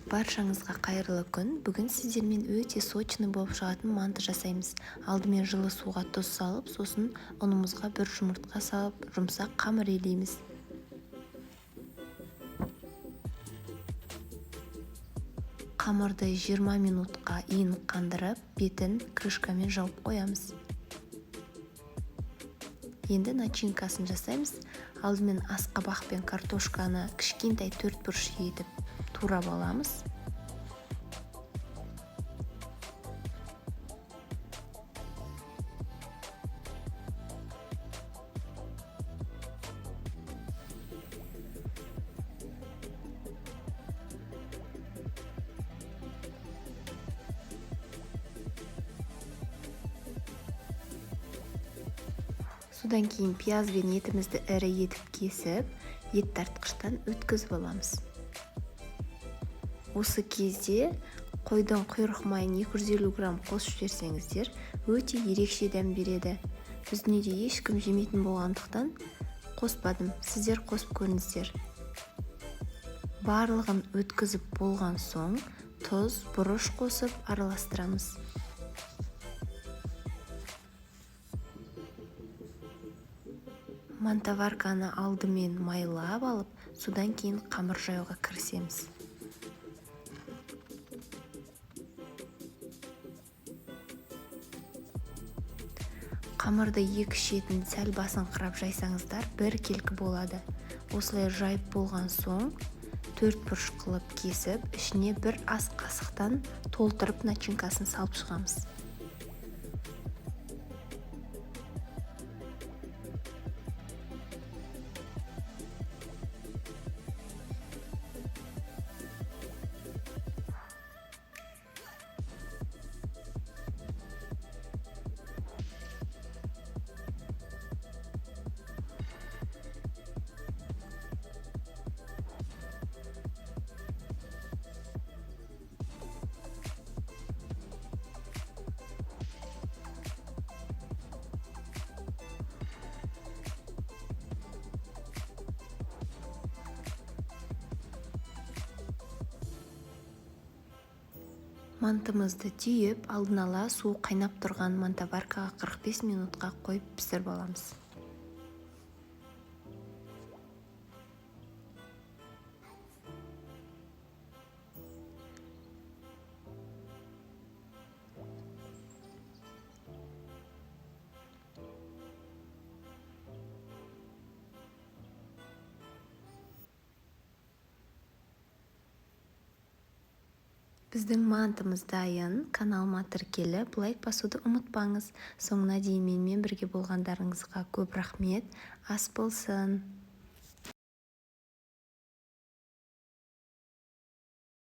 Баршаңызға қайырлы күн. Бүгін сіздермен өте сочный болып шығатын манты жасаймыз. Алдымен жылы суға тұз салып, сосын ұнымызға бір жұмыртқа салып, жұмсақ қамыр илейміз. Қамырды 20 минутқа иін қандырып, бетін крышкамен жауып қоямыз. Енді начинкасын жасаймыз. Алдымен асқабақ пен картошканы кішкентай 4 бұрыш етіп турап аламыз. Содан кейін пияз бен етімізді ірі етіп кесіп, ет тартқыштан өткізіп аламыз. Осы кезде қойдың құйрық майын 250 грамм қосып жіберсеңіздер, өте ерекше дәм береді. Біздің үйде ешкім жемейтін болғандықтан қоспадым, сіздер қосып көріңіздер. Барлығын өткізіп болған соң, тұз, бұрыш қосып араластырамыз. Мантаварканы алдымен майлап алып, содан кейін қамыр жаюға кірісеміз. Қамырды екі шетін сәл басыңқырап жайсаңыздар, бір келкі болады. Осылай жайып болған соң, 4 бұрыш қылып кесіп, ішіне бір ас қасықтан толтырып начинкасын салып шығамыз. Мантымызды түйіп, алдын ала су қайнап тұрған мантаваркаға 45 минутқа қойып пісіріп аламыз. Біздің мантымыз дайын. Каналыма тіркеліп, лайк басуды ұмытпаңыз. Соңына дейін менімен бірге болғандарыңызға көп рахмет. Ас болсын.